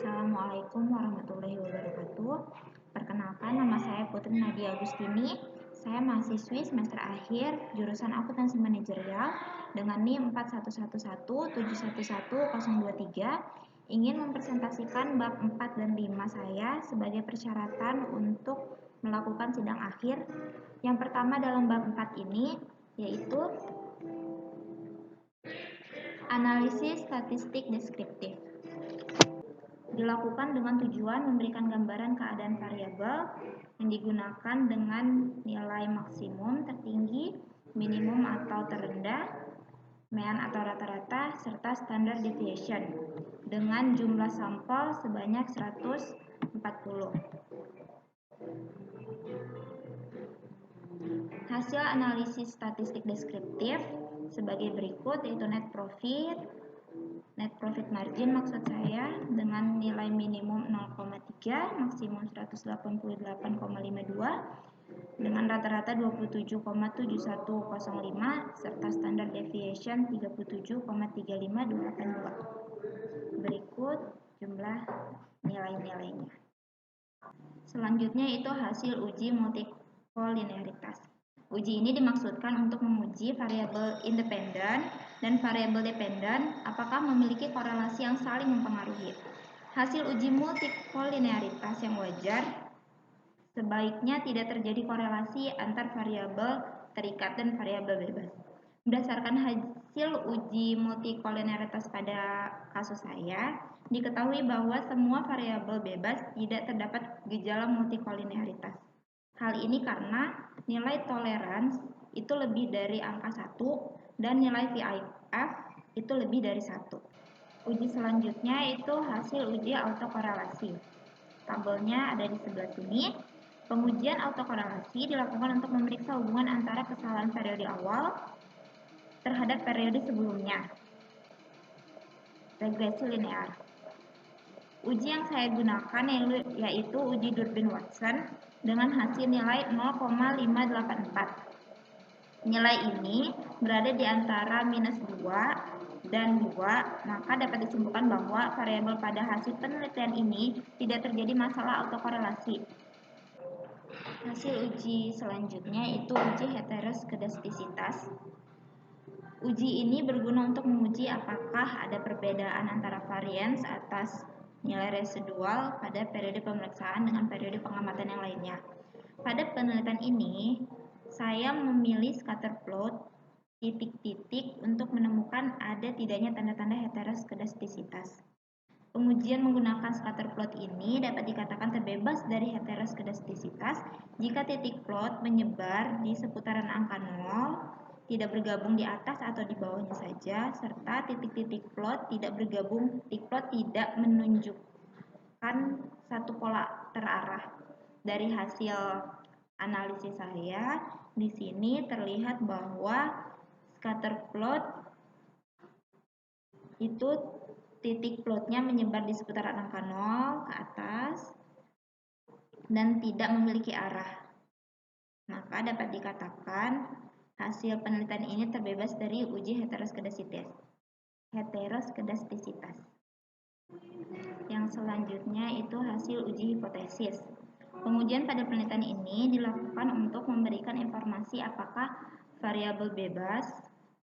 Assalamualaikum warahmatullahi wabarakatuh. Perkenalkan, nama saya Putri Nadia Agustini. Saya mahasiswi semester akhir jurusan Akuntansi Manajerial dengan NIM 41117110023, ingin mempresentasikan bab 4 dan 5 saya sebagai persyaratan untuk melakukan sidang akhir. Yang pertama dalam bab 4 ini yaitu analisis statistik deskriptif. Dilakukan dengan tujuan memberikan gambaran keadaan variabel yang digunakan dengan nilai maksimum, tertinggi, minimum atau terendah, mean atau rata-rata, serta standard deviation dengan jumlah sampel sebanyak 140. Hasil analisis statistik deskriptif sebagai berikut, yaitu net profit margin maksud saya dengan nilai minimum 0,3, maksimum 188,52 dengan rata-rata 27,7105 serta standard deviation 37,35282. Berikut jumlah nilai-nilainya. Selanjutnya itu hasil uji multikolinearitas. Uji ini dimaksudkan untuk menguji variabel independen dan variabel dependen apakah memiliki korelasi yang saling mempengaruhi. Hasil uji multikolinearitas yang wajar sebaiknya tidak terjadi korelasi antar variabel terikat dan variabel bebas. Berdasarkan hasil uji multikolinearitas pada kasus saya, diketahui bahwa semua variabel bebas tidak terdapat gejala multikolinearitas. Hal ini karena nilai tolerans itu lebih dari angka 1 dan nilai VIF itu lebih dari 1. Uji selanjutnya itu hasil uji autokorelasi. Tabelnya ada di sebelah sini. Pengujian autokorelasi dilakukan untuk memeriksa hubungan antara kesalahan periode awal terhadap periode sebelumnya. Regresi linear. Uji yang saya gunakan yaitu uji Durbin-Watson dengan hasil nilai 0,584. Nilai ini berada di antara minus 2 dan 2, maka dapat disimpulkan bahwa variabel pada hasil penelitian ini tidak terjadi masalah autokorelasi. Hasil uji selanjutnya itu uji heteroskedastisitas. Uji ini berguna untuk menguji apakah ada perbedaan antara varians atas nilai residual pada periode pemeriksaan dengan periode pengamatan yang lainnya. Pada penelitian ini, saya memilih scatter plot titik-titik untuk menemukan ada tidaknya tanda-tanda heteroskedastisitas. Pengujian menggunakan scatter plot ini dapat dikatakan terbebas dari heteroskedastisitas jika titik plot menyebar di seputaran angka 0, tidak bergabung di atas atau di bawahnya saja, serta titik-titik plot tidak bergabung, titik plot tidak menunjukkan satu pola terarah. Dari hasil analisis saya, di sini terlihat bahwa scatter plot itu titik plotnya menyebar di seputaran angka 0 ke atas dan tidak memiliki arah. Maka dapat dikatakan hasil penelitian ini terbebas dari uji heteroskedastisitas. Yang selanjutnya itu hasil uji hipotesis. Pengujian pada penelitian ini dilakukan untuk memberikan informasi apakah variabel bebas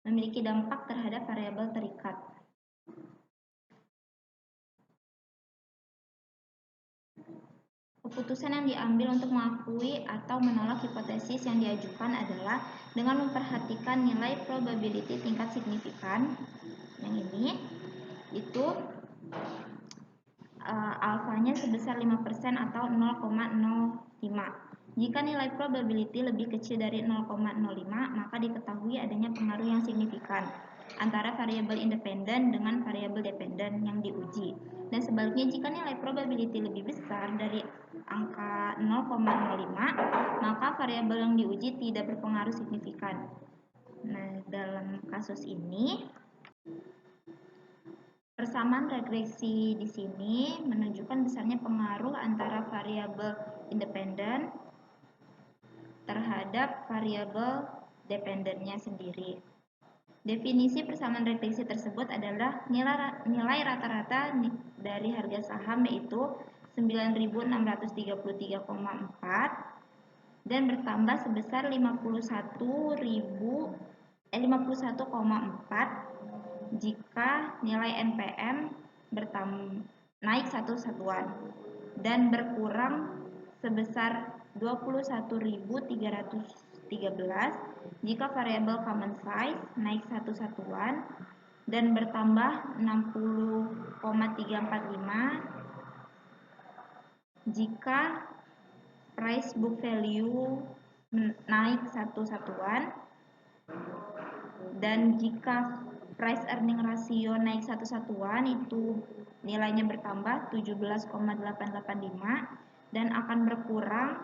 memiliki dampak terhadap variabel terikat. Keputusan yang diambil untuk mengakui atau menolak hipotesis yang diajukan adalah dengan memperhatikan nilai probability tingkat signifikan. Yang ini itu alfanya sebesar 5% atau 0,05. Jika nilai probability lebih kecil dari 0,05, maka diketahui adanya pengaruh yang signifikan antara variabel independen dengan variabel dependen yang diuji. Dan sebaliknya, jika nilai probability lebih besar dari angka 0,05, maka variabel yang diuji tidak berpengaruh signifikan. Nah, dalam kasus ini, persamaan regresi di sini menunjukkan besarnya pengaruh antara variabel independen terhadap variabel dependennya sendiri. Definisi persamaan regresi tersebut adalah nilai rata-rata dari harga saham yaitu 9.633,4 dan bertambah sebesar 51,4 jika nilai NPM naik 1 satuan dan berkurang sebesar 21.313 jika variabel common size naik 1 satuan dan bertambah 60,345 jika price book value naik 1 satuan dan jika price earning ratio naik 1 satuan itu nilainya bertambah 17,885 dan akan berkurang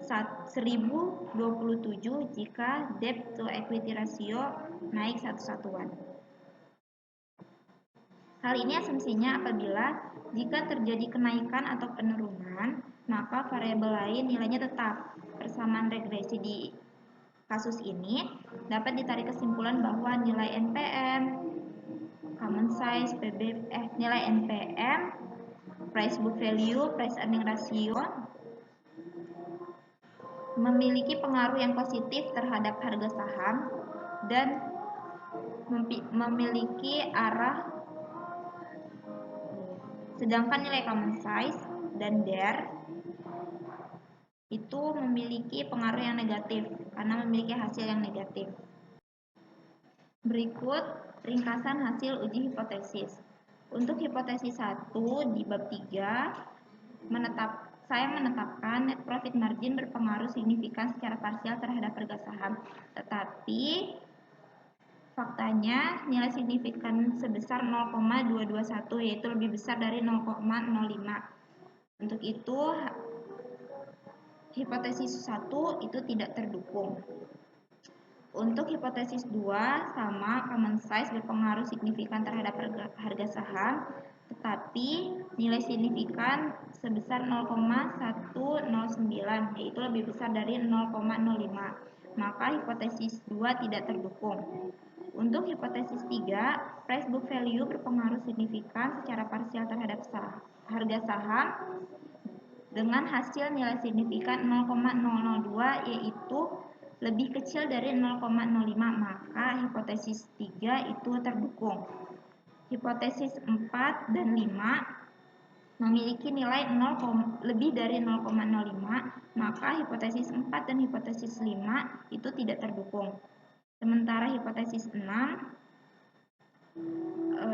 1027 jika debt to equity ratio naik 1 satuan. Hal ini asumsinya apabila jika terjadi kenaikan atau penurunan, maka variabel lain nilainya tetap. Persamaan regresi di kasus ini dapat ditarik kesimpulan bahwa nilai NPM, common size, nilai NPM, price book value, price earning ratio memiliki pengaruh yang positif terhadap harga saham dan memiliki arah, sedangkan nilai common size dan DER itu memiliki pengaruh yang negatif karena memiliki hasil yang negatif. Berikut ringkasan hasil uji hipotesis. Untuk hipotesis 1 di bab 3 saya menetapkan net profit margin berpengaruh signifikan secara parsial terhadap harga saham, tetapi faktanya nilai signifikan sebesar 0,221 yaitu lebih besar dari 0,05. Untuk itu hipotesis 1 itu tidak terdukung. Untuk hipotesis 2 sama, common size berpengaruh signifikan terhadap harga saham, tetapi nilai signifikan sebesar 0,109 yaitu lebih besar dari 0,05. Maka hipotesis 2 tidak terdukung. Untuk hipotesis 3, price book value berpengaruh signifikan secara parsial terhadap harga saham dengan hasil nilai signifikan 0,002 yaitu lebih kecil dari 0,05, maka hipotesis 3 itu terdukung. Hipotesis 4 dan 5 memiliki nilai lebih dari 0,05, maka hipotesis 4 dan hipotesis 5 itu tidak terdukung. Sementara hipotesis 6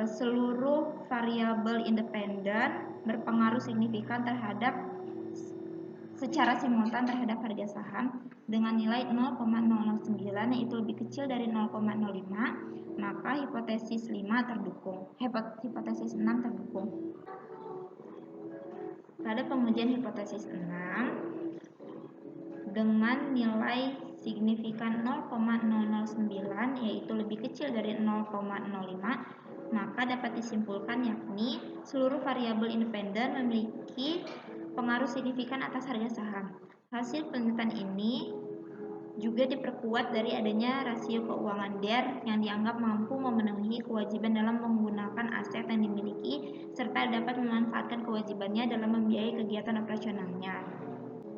seluruh variabel independen berpengaruh signifikan secara simultan terhadap harga saham dengan nilai 0,009 yaitu lebih kecil dari 0,05, maka hipotesis 5 terdukung. Hipotesis 6 terdukung. Pada pengujian hipotesis 6 dengan nilai signifikan 0,009 yaitu lebih kecil dari 0,05, maka dapat disimpulkan yakni seluruh variabel independen memiliki pengaruh signifikan atas harga saham. Hasil penelitian ini juga diperkuat dari adanya rasio keuangan DER yang dianggap mampu memenuhi kewajiban dalam menggunakan aset yang dimiliki serta dapat memanfaatkan kewajibannya dalam membiayai kegiatan operasionalnya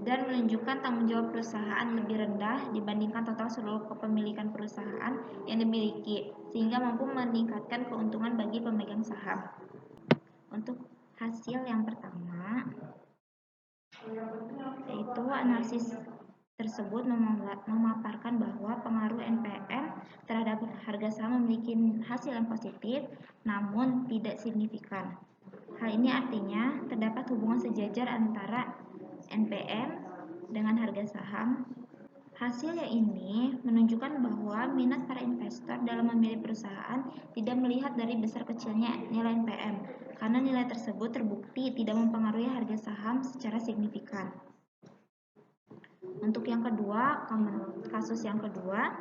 dan menunjukkan tanggung jawab perusahaan lebih rendah dibandingkan total seluruh kepemilikan perusahaan yang dimiliki sehingga mampu meningkatkan keuntungan bagi pemegang saham. Untuk hasil yang pertama yaitu analisis tersebut memaparkan bahwa pengaruh NPM terhadap harga saham memiliki hasil yang positif namun tidak signifikan. Hal ini artinya terdapat hubungan sejajar antara NPM dengan harga saham. Hasil yang ini menunjukkan bahwa minat para investor dalam memilih perusahaan tidak melihat dari besar kecilnya nilai NPM karena nilai tersebut terbukti tidak mempengaruhi harga saham secara signifikan. Untuk yang kedua, kasus yang kedua,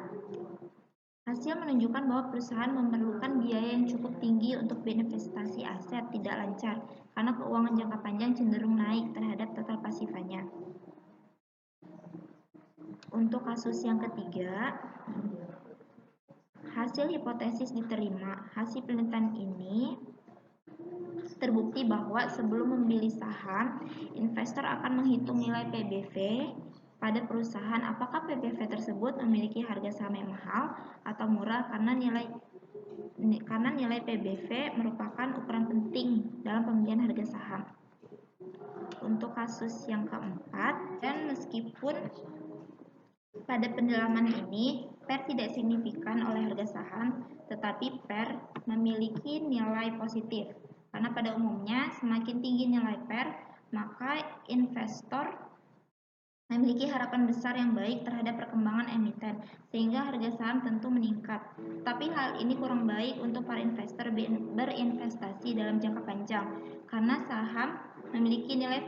hasil menunjukkan bahwa perusahaan memerlukan biaya yang cukup tinggi untuk berinvestasi aset tidak lancar karena keuangan jangka panjang cenderung naik terhadap total pasifannya. Untuk kasus yang ketiga, hasil hipotesis diterima. Hasil penelitian ini terbukti bahwa sebelum membeli saham, investor akan menghitung nilai PBV pada perusahaan. Apakah PBV tersebut memiliki harga saham yang mahal atau murah, karena nilai PBV merupakan ukuran penting dalam pemilihan harga saham. Untuk kasus yang keempat, dan meskipun pada pendalaman ini PER tidak signifikan oleh harga saham, tetapi PER memiliki nilai positif. Karena pada umumnya semakin tinggi nilai PER, maka investor memiliki harapan besar yang baik terhadap perkembangan emiten, sehingga harga saham tentu meningkat. Tapi hal ini kurang baik untuk para investor berinvestasi dalam jangka panjang, karena saham memiliki nilai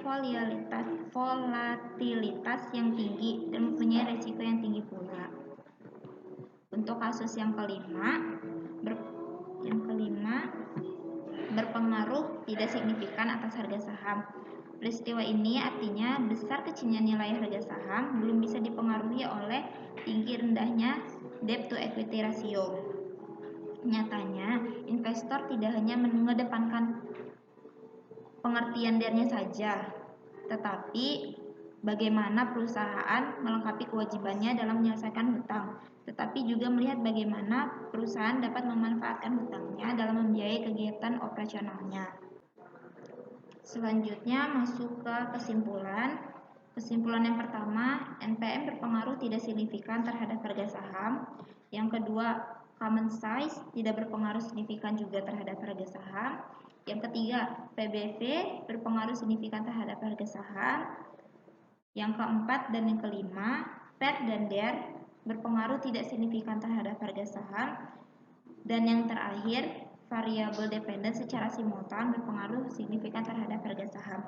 volatilitas yang tinggi dan mempunyai risiko yang tinggi pula. Untuk kasus yang kelima, berpengaruh tidak signifikan atas harga saham. Peristiwa ini artinya besar kecilnya nilai harga saham belum bisa dipengaruhi oleh tinggi rendahnya debt to equity ratio. Nyatanya, investor tidak hanya mengedepankan pengertian DR-nya saja, tetapi bagaimana perusahaan melengkapi kewajibannya dalam menyelesaikan hutang, tetapi juga melihat bagaimana perusahaan dapat memanfaatkan hutangnya dalam membiayai kegiatan operasionalnya. Selanjutnya masuk ke kesimpulan. Kesimpulan yang pertama, NPM berpengaruh tidak signifikan terhadap harga saham. Yang kedua, common size tidak berpengaruh signifikan juga terhadap harga saham. Yang ketiga, PBV berpengaruh signifikan terhadap harga saham. Yang keempat dan yang kelima, PER dan DER berpengaruh tidak signifikan terhadap harga saham. Dan yang terakhir, variabel dependen secara simultan berpengaruh signifikan terhadap harga saham.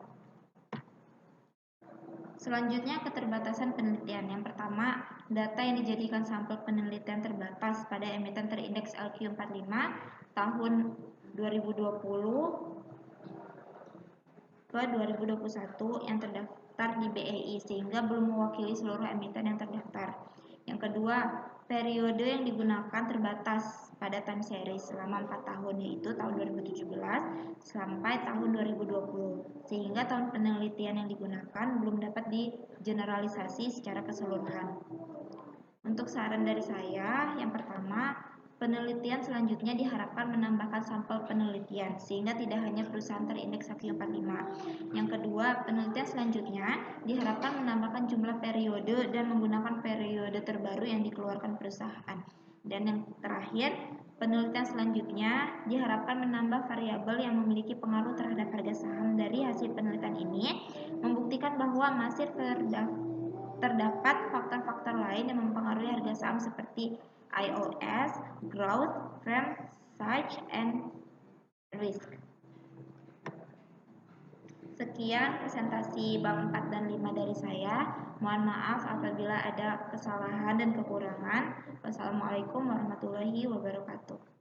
Selanjutnya, keterbatasan penelitian. Yang pertama, data yang dijadikan sampel penelitian terbatas pada emiten terindeks LQ45 tahun 2020 ke 2021 yang terdaftar di BEI, sehingga belum mewakili seluruh emiten yang terdaftar. Yang kedua, periode yang digunakan terbatas pada time series selama 4 tahun, yaitu tahun 2017 sampai tahun 2020, sehingga tahun penelitian yang digunakan belum dapat digeneralisasi secara keseluruhan. Untuk saran dari saya, yang pertama, penelitian selanjutnya diharapkan menambahkan sampel penelitian sehingga tidak hanya perusahaan terindeks LQ45. Yang kedua, penelitian selanjutnya diharapkan menambahkan jumlah periode dan menggunakan periode terbaru yang dikeluarkan perusahaan. Dan yang terakhir, penelitian selanjutnya diharapkan menambah variabel yang memiliki pengaruh terhadap harga saham. Dari hasil penelitian ini membuktikan bahwa masih terdapat faktor-faktor lain yang mempengaruhi harga saham seperti IOS, growth, firm size, and risk. Sekian presentasi bab 4 dan 5 dari saya. Mohon maaf apabila ada kesalahan dan kekurangan. Wassalamualaikum warahmatullahi wabarakatuh.